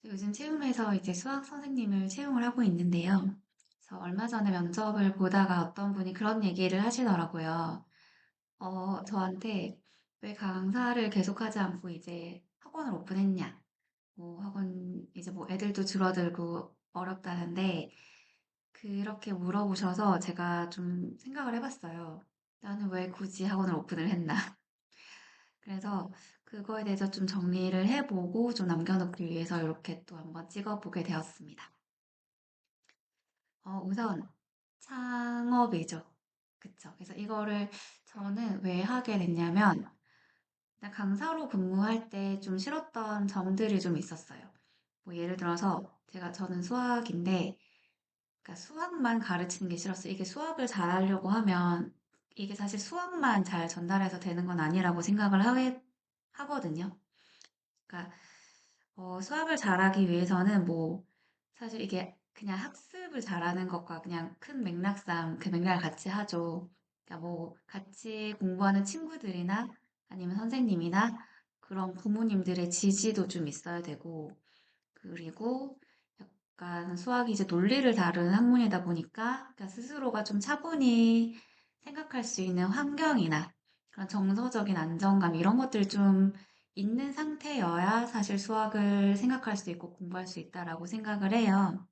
요즘 채용에서 이제 수학 선생님을 채용을 하고 있는데요. 그래서 얼마 전에 면접을 보다가 어떤 분이 그런 얘기를 하시더라고요. 저한테 왜 강사를 계속하지 않고 이제 학원을 오픈했냐? 뭐 학원 이제 뭐 애들도 줄어들고 어렵다는데 그렇게 물어보셔서 제가 좀 생각을 해봤어요. 나는 왜 굳이 학원을 오픈을 했나? 그래서 그거에 대해서 좀 정리를 해보고 좀 남겨놓기 위해서 이렇게 또 한번 찍어보게 되었습니다. 우선 창업이죠. 그쵸. 그래서 이거를 저는 왜 하게 됐냐면, 일단 강사로 근무할 때 좀 싫었던 점들이 좀 있었어요. 뭐 예를 들어서 저는 수학인데, 그러니까 수학만 가르치는 게 싫었어요. 이게 수학을 잘하려고 하면 이게 사실 수학만 잘 전달해서 되는 건 아니라고 생각을 하거든요. 그러니까 수학을 잘하기 위해서는 뭐 사실 이게 그냥 학습을 잘하는 것과 그냥 큰 맥락상 그 맥락을 같이 하죠. 그러니까 뭐 같이 공부하는 친구들이나 아니면 선생님이나 그런 부모님들의 지지도 좀 있어야 되고, 그리고 약간 수학이 이제 논리를 다루는 학문이다 보니까 그러니까 스스로가 좀 차분히 생각할 수 있는 환경이나 그런 정서적인 안정감 이런 것들 좀 있는 상태여야 사실 수학을 생각할 수 있고 공부할 수 있다라고 생각을 해요.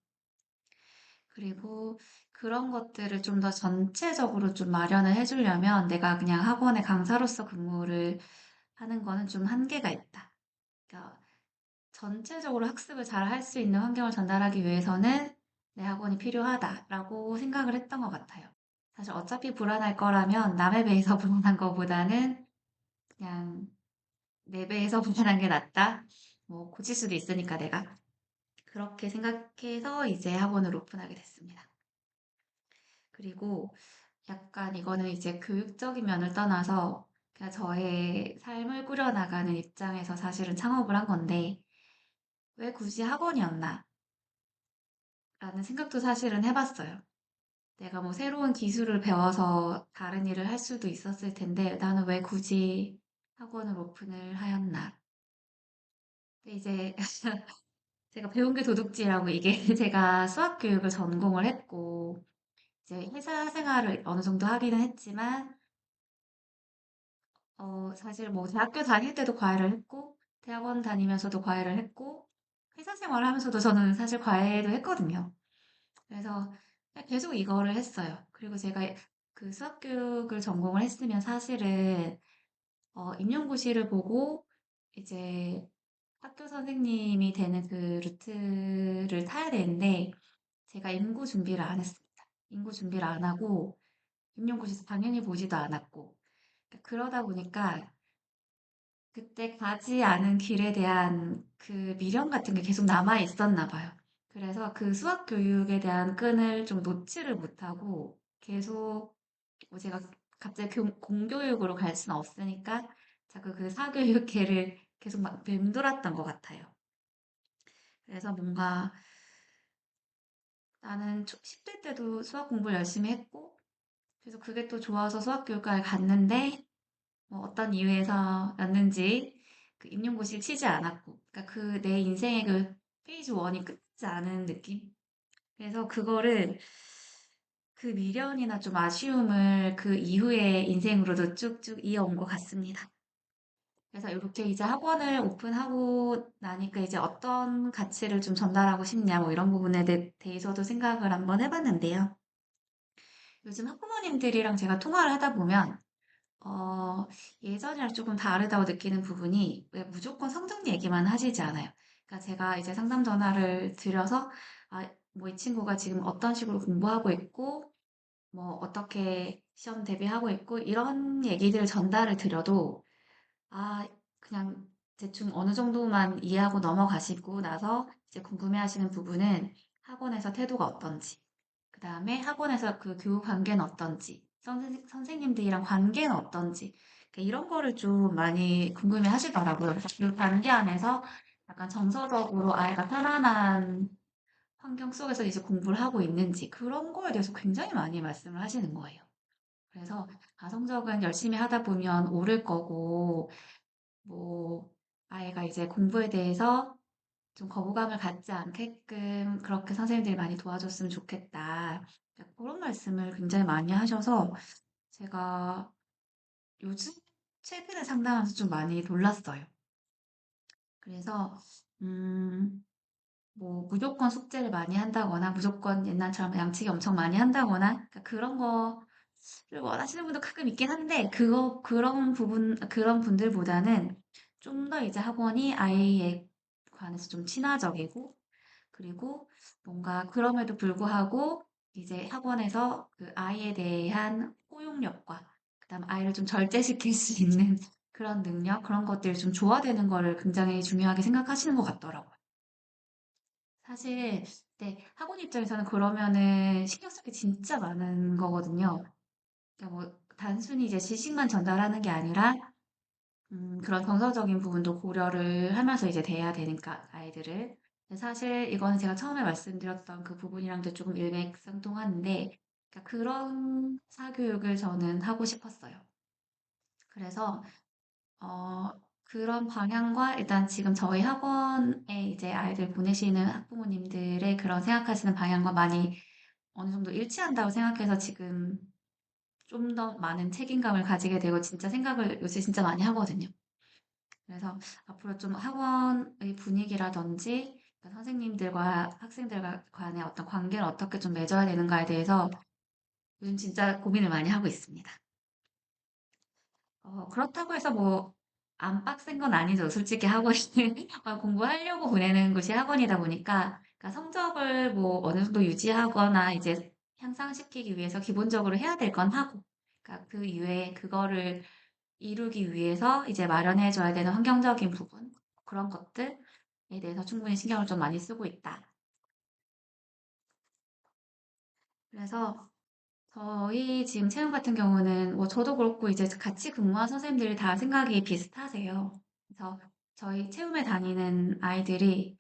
그리고 그런 것들을 좀 더 전체적으로 좀 마련을 해주려면 내가 그냥 학원의 강사로서 근무를 하는 거는 좀 한계가 있다. 그러니까 전체적으로 학습을 잘 할 수 있는 환경을 전달하기 위해서는 내 학원이 필요하다라고 생각을 했던 것 같아요. 사실 어차피 불안할 거라면 남의 배에서 불안한 것보다는 그냥 내 배에서 불안한 게 낫다. 뭐 고칠 수도 있으니까 내가 그렇게 생각해서 이제 학원을 오픈하게 됐습니다. 그리고 약간 이거는 이제 교육적인 면을 떠나서 그냥 저의 삶을 꾸려나가는 입장에서 사실은 창업을 한 건데 왜 굳이 학원이었나? 라는 생각도 사실은 해봤어요. 내가 뭐 새로운 기술을 배워서 다른 일을 할 수도 있었을 텐데 나는 왜 굳이 학원을 오픈을 하였나. 근데 이제 제가 배운 게 도둑질하고 이게 제가 수학 교육을 전공을 했고 이제 회사 생활을 어느 정도 하기는 했지만 사실 뭐 대학교 다닐 때도 과외를 했고 대학원 다니면서도 과외를 했고 회사 생활을 하면서도 저는 사실 과외도 했거든요. 그래서 계속 이거를 했어요. 그리고 제가 그 수학교육을 전공을 했으면 사실은 임용고시를 보고 이제 학교 선생님이 되는 그 루트를 타야 되는데 제가 인구 준비를 안 했습니다. 인구 준비를 안 하고 임용고시 당연히 보지도 않았고 그러다 보니까 그때 가지 않은 길에 대한 그 미련 같은 게 계속 남아 있었나 봐요. 그래서 그 수학 교육에 대한 끈을 좀 놓지를 못하고 계속 뭐 제가 갑자기 공교육으로 갈 수는 없으니까 자꾸 그 사교육계를 계속 막 맴돌았던 것 같아요. 그래서 뭔가 나는 10대 때도 수학 공부를 열심히 했고 그래서 그게 또 좋아서 수학교육과를 갔는데 뭐 어떤 이유에서였는지 그 임용고시를 치지 않았고, 그러니까 그 내 인생의 그 페이지 1이 끝나지 않은 느낌? 그래서 그거를 그 미련이나 좀 아쉬움을 그 이후의 인생으로도 쭉쭉 이어온 것 같습니다. 그래서 이렇게 이제 학원을 오픈하고 나니까 이제 어떤 가치를 좀 전달하고 싶냐, 뭐 이런 부분에 대해서도 생각을 한번 해봤는데요. 요즘 학부모님들이랑 제가 통화를 하다 보면 어, 예전이랑 조금 다르다고 느끼는 부분이 왜 무조건 성적 얘기만 하시지 않아요. 그러니까 제가 이제 상담 전화를 드려서 뭐 이 친구가 지금 어떤 식으로 공부하고 있고 뭐 어떻게 시험 대비하고 있고 이런 얘기들을 전달을 드려도 그냥 대충 어느 정도만 이해하고 넘어가시고 나서 이제 궁금해하시는 부분은 학원에서 태도가 어떤지, 그 다음에 학원에서 그 교육 관계는 어떤지, 선생님들이랑 관계는 어떤지, 그러니까 이런 거를 좀 많이 궁금해 하시더라고요. 그래서 그 관계 안에서 약간 정서적으로 아이가 편안한 환경 속에서 이제 공부를 하고 있는지, 그런 거에 대해서 굉장히 많이 말씀을 하시는 거예요. 그래서 성적은 열심히 하다 보면 오를 거고, 뭐, 아이가 이제 공부에 대해서 좀 거부감을 갖지 않게끔 그렇게 선생님들이 많이 도와줬으면 좋겠다. 그런 말씀을 굉장히 많이 하셔서 제가 요즘 최근에 상담하면서 좀 많이 놀랐어요. 그래서 음, 뭐 무조건 숙제를 많이 한다거나 무조건 옛날처럼 양치기 엄청 많이 한다거나 그러니까 그런 거를 원하시는 분도 가끔 있긴 한데 그런 분들보다는 좀 더 이제 학원이 아이에 관해서 좀 친화적이고 그리고 뭔가 그럼에도 불구하고 이제 학원에서 그 아이에 대한 포용력과 그다음 아이를 좀 절제시킬 수 있는 그런 능력 그런 것들이 좀 조화되는 거를 굉장히 중요하게 생각하시는 것 같더라고요. 사실 네, 학원 입장에서는 그러면은 신경 쓸 게 진짜 많은 거거든요. 그러니까 뭐 단순히 이제 지식만 전달하는 게 아니라 그런 정서적인 부분도 고려를 하면서 이제 돼야 되니까 아이들을. 근데 사실 이거는 제가 처음에 말씀드렸던 그 부분이랑도 조금 일맥상통하는데 그러니까 그런 사교육을 저는 하고 싶었어요. 그래서 어, 그런 방향과 일단 지금 저희 학원에 이제 아이들 보내시는 학부모님들의 그런 생각하시는 방향과 많이 어느 정도 일치한다고 생각해서 지금 좀 더 많은 책임감을 가지게 되고 진짜 생각을 요새 진짜 많이 하거든요. 그래서 앞으로 좀 학원의 분위기라든지 그러니까 선생님들과 학생들과 간의 어떤 관계를 어떻게 좀 맺어야 되는가에 대해서 요즘 진짜 고민을 많이 하고 있습니다. 그렇다고 해서 뭐, 안 빡센 건 아니죠. 솔직히 학원이 공부하려고 보내는 곳이 학원이다 보니까, 그러니까 성적을 뭐 어느 정도 유지하거나 이제 향상시키기 위해서 기본적으로 해야 될 건 하고, 그러니까 그 이외에 그거를 이루기 위해서 이제 마련해줘야 되는 환경적인 부분, 그런 것들에 대해서 충분히 신경을 좀 많이 쓰고 있다. 그래서 저희 지금 채용 같은 경우는 뭐 저도 그렇고 이제 같이 근무한 선생님들이 다 생각이 비슷하세요. 그래서 저희 채움에 다니는 아이들이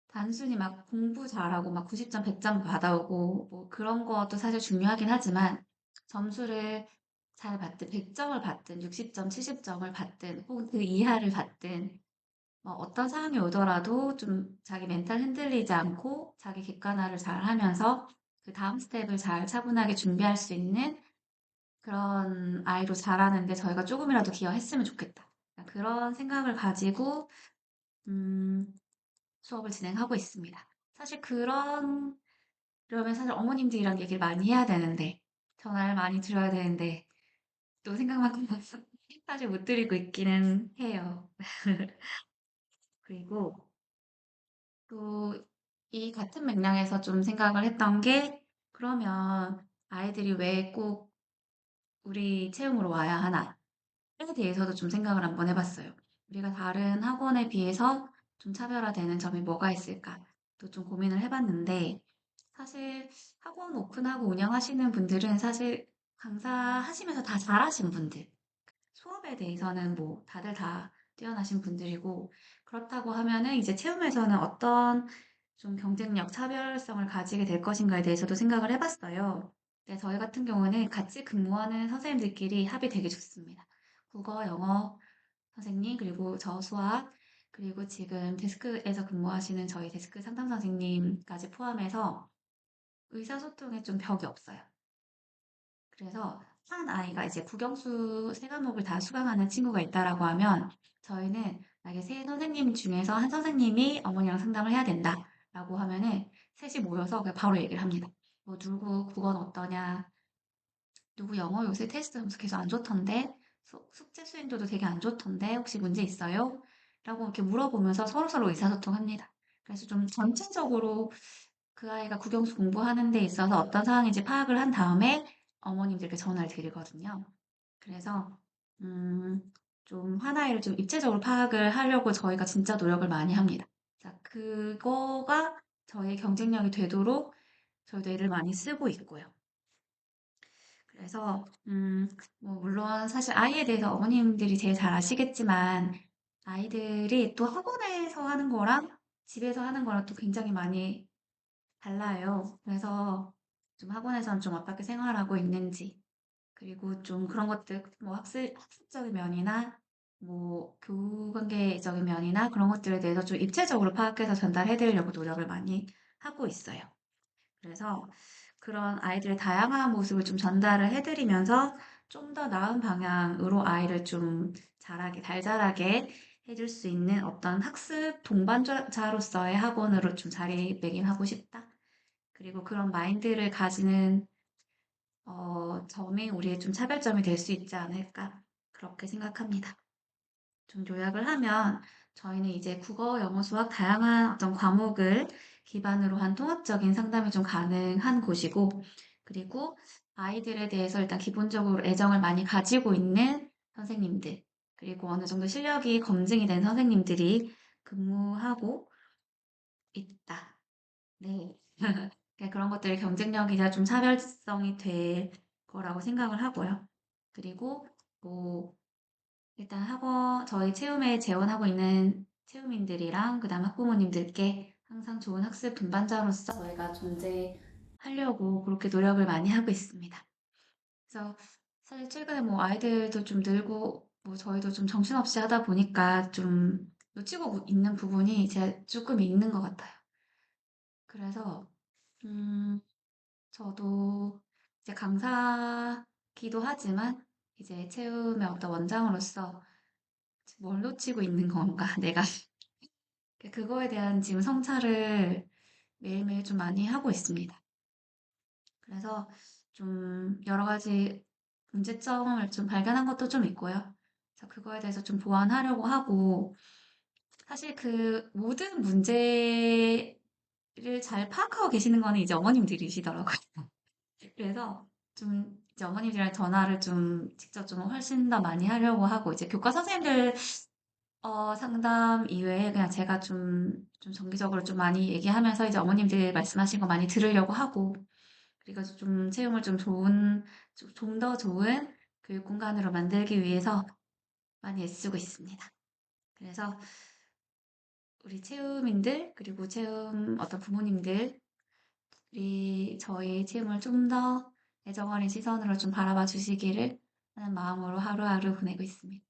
단순히 막 공부 잘하고 막 90점, 100점 받아오고 뭐 그런 것도 사실 중요하긴 하지만 점수를 잘 받든 100점을 받든 60점, 70점을 받든 혹은 그 이하를 받든 뭐 어떤 상황이 오더라도 좀 자기 멘탈 흔들리지 않고 자기 객관화를 잘 하면서 그 다음 스텝을 잘 차분하게 준비할 수 있는 그런 아이로 자라는데 저희가 조금이라도 기여했으면 좋겠다. 그런 생각을 가지고 음, 수업을 진행하고 있습니다. 사실 그러면 사실 어머님들이랑 얘기를 많이 해야 되는데 전화를 많이 드려야 되는데 또 생각만큼 사실 못 드리고 있기는 해요. 그리고 또 이 같은 맥락에서 좀 생각을 했던 게 그러면 아이들이 왜 꼭 우리 채용으로 와야 하나? 에 대해서도 좀 생각을 한번 해봤어요. 우리가 다른 학원에 비해서 좀 차별화되는 점이 뭐가 있을까? 또 좀 고민을 해봤는데, 사실 학원 오픈하고 운영하시는 분들은 사실 강사하시면서 다 잘하신 분들, 수업에 대해서는 뭐 다들 다 뛰어나신 분들이고, 그렇다고 하면은 이제 채움에서는 어떤 좀 경쟁력, 차별성을 가지게 될 것인가에 대해서도 생각을 해봤어요. 근데 저희 같은 경우는 같이 근무하는 선생님들끼리 합이 되게 좋습니다. 국어, 영어 선생님, 그리고 저 수학, 그리고 지금 데스크에서 근무하시는 저희 데스크 상담 선생님까지 포함해서 의사소통에 좀 벽이 없어요. 그래서 한 아이가 이제 국영수 세 과목을 다 수강하는 친구가 있다라고 하면 저희는 만약에 세 선생님 중에서 한 선생님이 어머니랑 상담을 해야 된다라고 하면은 셋이 모여서 그냥 바로 얘기를 합니다. 뭐 누구 국어는 어떠냐, 누구 영어 요새 테스트 점수 계속 안 좋던데, 숙제 수행도도 되게 안 좋던데, 혹시 문제 있어요? 라고 이렇게 물어보면서 서로서로 의사소통합니다. 그래서 좀 전체적으로 그 아이가 국영수 공부하는 데 있어서 어떤 상황인지 파악을 한 다음에 어머님들께 전화를 드리거든요. 그래서, 음, 좀 하나를 좀 입체적으로 파악을 하려고 저희가 진짜 노력을 많이 합니다. 자, 그거가 저희의 경쟁력이 되도록 저희도 애를 많이 쓰고 있고요. 그래서, 뭐, 물론 사실 아이에 대해서 어머님들이 제일 잘 아시겠지만, 아이들이 또 학원에서 하는 거랑 집에서 하는 거랑 또 굉장히 많이 달라요. 그래서 좀 학원에서는 좀 어떻게 생활하고 있는지, 그리고 좀 그런 것들, 뭐 학습적인 면이나 뭐 교우관계적인 면이나 그런 것들에 대해서 좀 입체적으로 파악해서 전달해 드리려고 노력을 많이 하고 있어요. 그래서 그런 아이들의 다양한 모습을 좀 전달을 해드리면서 좀 더 나은 방향으로 아이를 좀 자라게, 달자라게 해줄 수 있는 어떤 학습 동반자로서의 학원으로 좀 자리매김하고 싶다. 그리고 그런 마인드를 가지는 점이 우리의 좀 차별점이 될 수 있지 않을까. 그렇게 생각합니다. 좀 요약을 하면 저희는 이제 국어, 영어, 수학 다양한 어떤 과목을 기반으로 한 통합적인 상담이 좀 가능한 곳이고, 그리고 아이들에 대해서 일단 기본적으로 애정을 많이 가지고 있는 선생님들, 그리고 어느 정도 실력이 검증이 된 선생님들이 근무하고 있다. 네. 그러니까 그런 것들이 경쟁력이자 좀 차별성이 될 거라고 생각을 하고요. 그리고 뭐 일단 학원, 저희 체험에 재원하고 있는 체험인들이랑 그다음 학부모님들께 항상 좋은 학습 동반자로서 저희가 존재하려고 그렇게 노력을 많이 하고 있습니다. 그래서 사실 최근에 뭐 아이들도 좀 늘고 뭐 저희도 좀 정신없이 하다 보니까 좀 놓치고 있는 부분이 제가 조금 있는 것 같아요. 그래서 음, 저도 이제 강사기도 하지만 이제 체험의 어떤 원장으로서 뭘 놓치고 있는 건가, 내가. 그거에 대한 지금 성찰을 매일매일 좀 많이 하고 있습니다. 그래서 좀 여러 가지 문제점을 좀 발견한 것도 좀 있고요. 그래서 그거에 대해서 좀 보완하려고 하고, 사실 그 모든 문제를 잘 파악하고 계시는 거는 이제 어머님들이시더라고요. 그래서 좀 이제 어머님들이랑 전화를 좀 직접 좀 훨씬 더 많이 하려고 하고, 이제 교과 선생님들 상담 이외에 그냥 제가 좀 정기적으로 좀 많이 얘기하면서 이제 어머님들 말씀하신 거 많이 들으려고 하고, 그리고 좀 채용을 좀 더 좋은 교육 공간으로 만들기 위해서 많이 애쓰고 있습니다. 그래서 우리 채움인들, 그리고 채움 어떤 부모님들이 저희 채움을 좀 더 애정 어린 시선으로 좀 바라봐 주시기를 하는 마음으로 하루하루 보내고 있습니다.